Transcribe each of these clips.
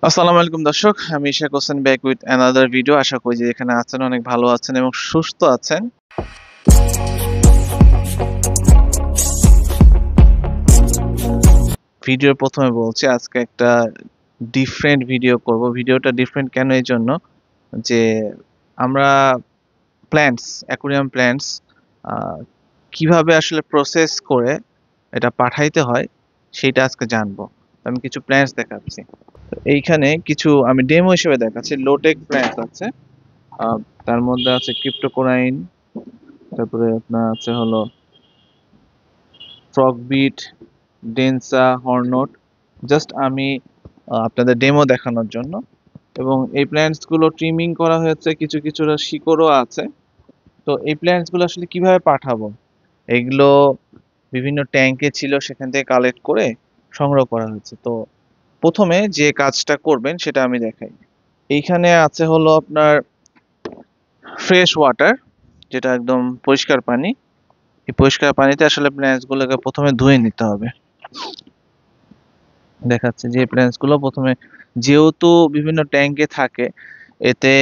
আসসালামু আলাইকুম দর্শক, আমি Ishak Hossain back with another video. আশা করি যে এখানে আছেন অনেক ভালো আছেন এবং সুস্থ আছেন। ভিডিওর প্রথমে বলছি আজকে একটা ডিফারেন্ট ভিডিও করব। ভিডিওটা ডিফারেন্ট কেন, এই জন্য যে আমরা প্ল্যান্টস, অ্যাকুরিয়াম প্ল্যান্টস কিভাবে আসলে প্রসেস করে এটা পাঠাইতে হয় সেটা আজকে জানবো। আমি কিছু প্ল্যান্টস দেখাচ্ছি। তো এইখানে কিছু আমি ডেমো হিসেবে দেখাচ্ছি। লোটেক প্ল্যান্টস আছে, আহ, তার মধ্যে আছে ক্রিপ্টোকোরাইন, তারপরে আপনার আছে হলো ফ্রগবিট, ডেনসা, হর্নট। জাস্ট আমি আপনাদের ডেমো দেখানোর জন্য। এবং এই প্ল্যান্টস গুলো ট্রিমিং করা হয়েছে, কিছু কিছুটা শিকড়ও আছে। তো এই প্ল্যান্টস গুলো আসলে কিভাবে পাঠাবো, এগুলো বিভিন্ন ট্যাঙ্কে ছিল, সেখান থেকে কালেক্ট করে সংগ্রহ করা হয়েছে। তো প্রথমে যে কাজটা করবেন সেটা আমি দেখাই। এইখানে আছে হলো আপনার ফ্রেশ ওয়াটার, যেটা একদম পরিষ্কার পানি। এই পরিষ্কার পানিতে আসলে প্ল্যান্টস গুলোকে প্রথমে ধুয়ে নিতে হবে। দেখাচ্ছে যে প্ল্যান্টস গুলো প্রথমে, যেহেতু বিভিন্ন ট্যাঙ্কে থাকে, এতে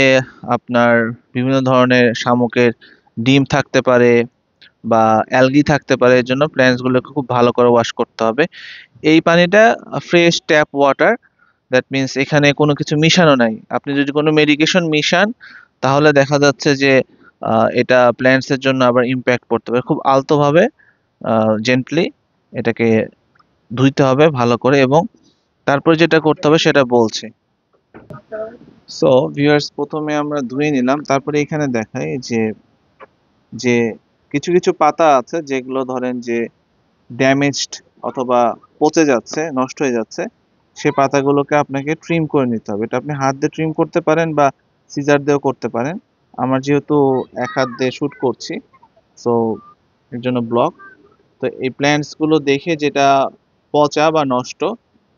আপনার বিভিন্ন ধরনের শামুকের ডিম থাকতে পারে বা অ্যালগি থাকতে পারে, এর জন্য প্ল্যান্টস গুলোকে খুব ভালো করে ওয়াশ করতে হবে। এই পানিটা fresh tap water, that means এখানে কোনো কিছু মিশানো নাই। আপনি যদি কোনো মেডিকেশন মিশান, তাহলে দেখা যাচ্ছে যে এটা প্ল্যান্টস এর জন্য আবার ইম্প্যাক্ট পড়তে পারে। খুব আলতোভাবে, জেন্টলি এটাকে ধুইতে হবে ভালো করে, এবং তারপর যেটা করতে হবে সেটা বলছি। সো ভিউয়ার্স, প্রথমে আমরা ধুয়ে নিলাম, তারপরে এখানে দেখাই যে যে কিছু কিছু পাতা আছে যেগুলো ধরেন যে ড্যামেজড অথবা পচে যাচ্ছে, নষ্ট হয়ে যাচ্ছে। সে পাতাগুলোকে আপনাকে ট্রিম করে নিতে হবে। এটা আপনি হাত দিয়ে ট্রিম করতে পারেন বা সিজার দিয়েও করতে পারেন। আমার যেহেতু এক হাত দিয়ে শুট করছি, সো এর জন্য ব্লক। তো এই প্ল্যান্টস গুলো দেখে যেটা পচা বা নষ্ট,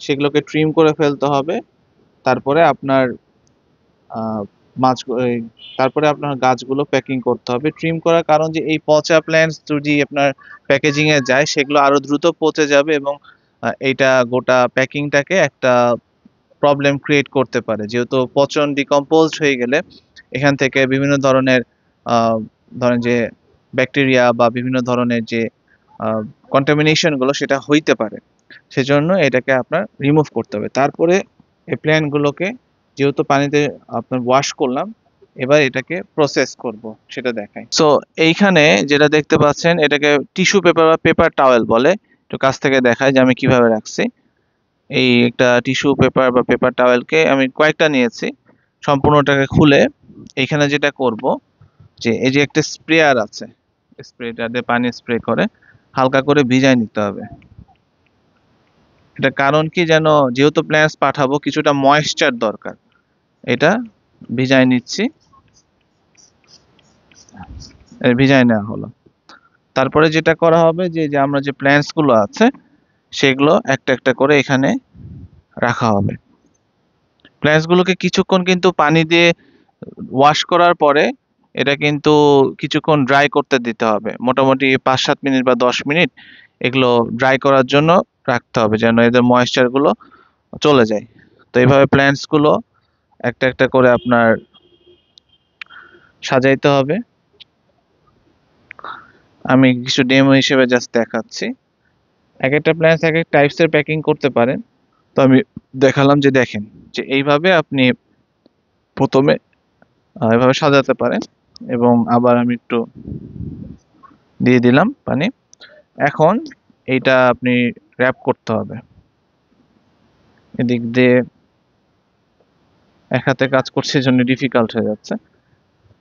সেগুলোকে ট্রিম করে ফেলতে হবে। তারপরে আপনার আহ মাছ এই তারপরে আপনার গাছগুলো প্যাকিং করতে হবে। ট্রিম করার কারণ যে এই পচা প্ল্যান্টস যদি আপনার প্যাকেজিং এ যায়, সেগুলো আরো দ্রুত পচে যাবে এবং এইটা গোটা প্যাকিংটাকে একটা প্রবলেম ক্রিয়েট করতে পারে। যেহেতু পচন ডিকম্পোজড হয়ে গেলে এখান থেকে বিভিন্ন ধরনের ধরেন যে ব্যাকটেরিয়া বা বিভিন্ন ধরনের যে কন্টামিনেশন গুলো সেটা হইতে পারে। সেজন্য এটাকে আপনার রিমুভ করতে হবে। তারপরে এই প্ল্যান্ট গুলোকে যেহেতু পানিতে আপনার ওয়াশ করলাম, এবার এটাকে প্রসেস করব সেটা দেখাই। সো এইখানে যেটা দেখতে পাচ্ছেন, এটাকে টিস্যু পেপার বা পেপার টাওয়েল বলে। একটু কাছ থেকে দেখাই যে আমি কিভাবে রাখছি। এই একটা টিস্যু পেপার বা পেপার টাওয়েলকে আমি কয়েকটা নিয়েছি, সম্পূর্ণটাকে খুলে এইখানে যেটা করব যে এই যে একটা স্প্রেয়ার আছে, স্প্রেটা দিয়ে পানি স্প্রে করে হালকা করে ভিজায় নিতে হবে। এটা কারণ কি, যেন যেহেতু প্ল্যান্টস পাঠাবো, কিছুটা ময়েশ্চার দরকার। এটা ভিজায় নিচ্ছি, ভিজায় নেওয়া হলো। তারপরে যেটা করা হবে যে যে আমরা যে প্ল্যান্টস গুলো আছে, সেগুলো একটা একটা করে এখানে রাখা হবে। প্ল্যান্টস গুলোকে কিছুক্ষণ কিন্তু পানি দিয়ে ওয়াশ করার পরে এটা কিন্তু কিছুক্ষণ ড্রাই করতে দিতে হবে। মোটামুটি 5-7 মিনিট বা 10 মিনিট এগুলো ড্রাই করার জন্য রাখতে হবে, যেন এদের ময়েশ্চার গুলো চলে যায়। তো এইভাবে প্ল্যান্টস গুলো একটা একটা করে আপনার সাজাইতে হবে। আমি কিছু ডেমো হিসেবে জাস্ট দেখাচ্ছি। এক একটা প্ল্যান্টস এক এক টাইপস এর প্যাকিং করতে পারেন। তো আমি দেখালাম যে দেখেন যে এইভাবে আপনি প্রথমে এভাবে সাজাতে পারেন। এবং আবার আমি একটু দিয়ে দিলাম পানি। এখন এইটা আপনি র‍্যাপ করতে হবে। এদিক দিয়ে এক হাতে কাজ করছে, এজন্য ডিফিকাল্ট হয়ে যাচ্ছে।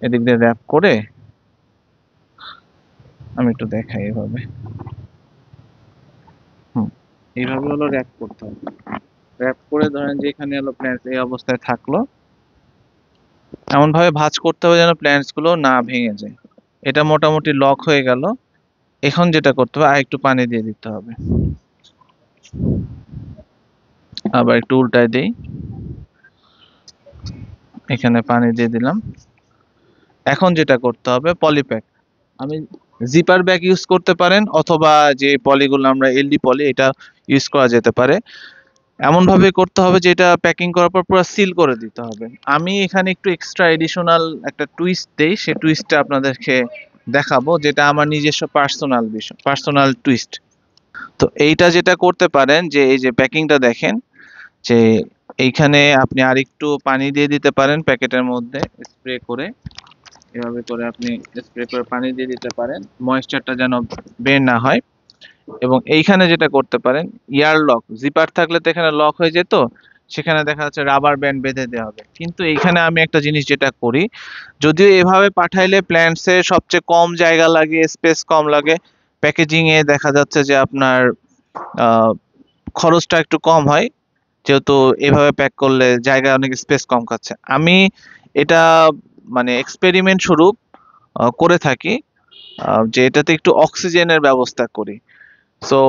এদিক দিয়ে র‍্যাপ করে আমি একটু দেখাই এভাবে। এইভাবে হলো র‍্যাপ করতে হবে। র‍্যাপ করে ধরেন যে এখানে হলো প্ল্যান্টস এই অবস্থায় থাকলো, এমন ভাবে ভাঁজ করতে হবে যেন প্ল্যান্টস গুলো না ভেঙে যায়। এটা মোটামুটি লক হয়ে গেল। এখন যেটা করতে হবে, আর একটু পানি দিয়ে দিতে হবে। আবার একটু উল্টায় দেই, এখানে পানি দিয়ে দিলাম। এখন যেটা করতে হবে, পলিপ্যাক। আমি জিপার ব্যাগ ইউজ করতে পারেন, অথবা যে পলিগুলো আমরা এলডি পলি, এটা ইউজ করা যেতে পারে। এমন ভাবে করতে হবে যে এটা প্যাকিং করার পর পুরো সিল করে দিতে হবে। আমি এখানে একটু এক্সট্রা এডিশনাল একটা টুইস্ট দেই, সেই টুইস্টটা আপনাদেরকে দেখাবো, যেটা আমার নিজস্ব পার্সোনাল বিষয়, পার্সোনাল টুইস্ট। তো এইটা যেটা করতে পারেন যে এই যে প্যাকিংটা দেখেন, যে এইখানে আপনি আরেকটু পানি দিয়ে দিতে পারেন প্যাকেটের মধ্যে স্প্রে করে, এভাবে করে আপনি স্প্রে করে পানি দিয়ে দিতে পারেন, ময়েশ্চারটা যেন বের না হয়। এবং এইখানে যেটা করতে পারেন, ইয়ার লক, জিপার থাকলে তো এখানে লক হয়ে যেত, সেখানে দেখা যাচ্ছে রাবার ব্যান্ড বেঁধে দেওয়া হবে। কিন্তু এইখানে আমি একটা জিনিস যেটা করি, যদিও এভাবে পাঠাইলে প্ল্যান্টসে সবচেয়ে কম জায়গা লাগে, স্পেস কম লাগে, প্যাকেজিং এ দেখা যাচ্ছে যে আপনার আহ, খরচটা একটু কম হয়, যেহেতু এভাবে প্যাক করলে জায়গা অনেক স্পেস কম খাচ্ছে। আমি এটা মানে এক্সপেরিমেন্ট স্বরূপ করে থাকি, যে এটাতে একটু অক্সিজেনের ব্যবস্থা করি। সো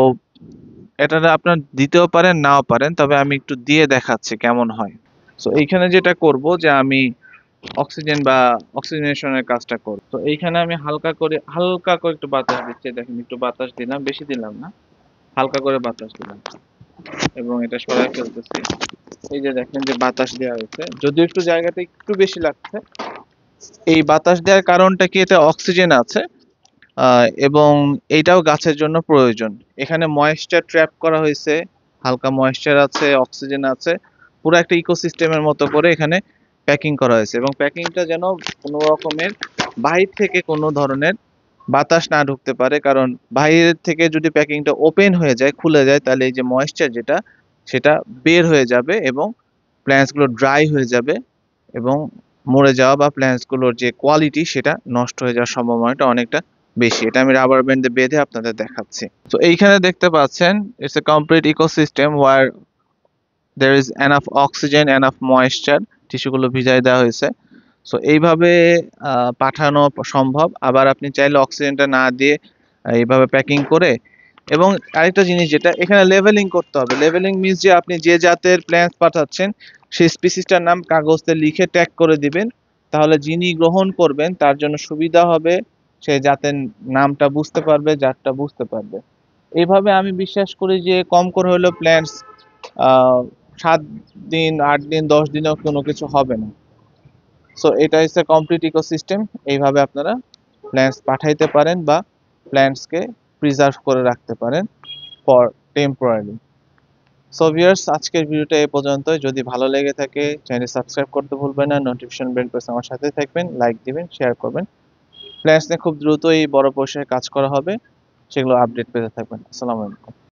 এটা আপনার দিতেও পারেন নাও পারেন, তবে আমি একটু দিয়ে দেখাচ্ছি কেমন হয়। সো এইখানে যেটা করব যে আমি অক্সিজেন বা অক্সিজেনেশনের কাজটা করব। তো এইখানে আমি হালকা করে একটু বাতাস দিচ্ছি, দেখেন একটু বাতাস দিলাম, বেশি দিলাম না, হালকা করে বাতাস দিলাম এবং এটা সরাই ফেলতেছি। এই যে দেখেন যে বাতাস দেওয়া হয়েছে, যদিও একটু জায়গাটা একটু বেশি লাগছে। এই বাতাস দেওয়ার কারণটা কি, এতে অক্সিজেন আছে, এবং এইটাও গাছের জন্য প্রয়োজন। এখানে ময়েশ্চার ট্র্যাপ করা হয়েছে, হালকা ময়েশ্চার আছে, অক্সিজেন আছে, পুরো একটা ইকোসিস্টেমের মতো করে এখানে প্যাকিং করা হয়েছে। এবং প্যাকিংটা যেন কোনো রকমের বাহির থেকে কোনো ধরনের বাতাস না ঢুকতে পারে, কারণ বাইরের থেকে যদি প্যাকিংটা ওপেন হয়ে যায়, খুলে যায়, তাহলে এই যে ময়েশ্চার যেটা, সেটা বের হয়ে যাবে এবং প্ল্যান্টস গুলো ড্রাই হয়ে যাবে এবং মরে যাওয়া বা প্ল্যান্টস গুলোর যে কোয়ালিটি সেটা নষ্ট হয়ে যাওয়ার সম্ভাবনাটা অনেকটা বেশি। এটা আমি রাবার ব্যান্ডে বেঁধে আপনাদের দেখাচ্ছি। তো এইখানে দেখতে পাচ্ছেন, it's a complete ecosystem where there is enough oxygen, enough moisture, টিস্যুগুলো ভিজাই দেওয়া হয়েছে। সো এইভাবে পাঠানো সম্ভব। আবার আপনি চাইলে অক্সিজেনটা না দিয়ে এইভাবে প্যাকিং করে, এবং আরেকটা জিনিস যেটা এখানে লেভেলিং করতে হবে। লেভেলিং মিন্স যে আপনি যে জাতের প্ল্যান্টস পাঠাচ্ছেন সেই স্পিসিসটার নাম কাগজে লিখে ট্যাগ করে দিবেন, তাহলে যিনি গ্রহণ করবেন তার জন্য সুবিধা হবে, সে জাতের নামটা বুঝতে পারবে, জাতটা বুঝতে পারবে। এইভাবে আমি বিশ্বাস করি যে কম করে হলেও প্ল্যান্টস 7 দিন, 8 দিন, 10 দিনেও কোনো কিছু হবে না। সো এটা হচ্ছে কমপ্লিট ইকোসিস্টেম। এইভাবে আপনারা প্ল্যান্টস পাঠাইতে পারেন বা প্ল্যান্টসকে প্রিজার্ভ করে রাখতে পারেন ফর টেম্পোরারি। সো ভিউয়ার্স, আজকের ভিডিওটা এই পর্যন্তই। যদি ভালো লেগে থাকে চ্যানেল সাবস্ক্রাইব করতে ভুলবেন না, নোটিফিকেশন বেল প্রেস আমার সাথে থাকবেন, লাইক দিবেন, শেয়ার করবেন। প্ল্যান্টস নিয়ে খুব দ্রুতই বড় পরিসরে কাজ করা হবে, সেগুলো আপডেট পেতে থাকবেন। আসসালামু আলাইকুম।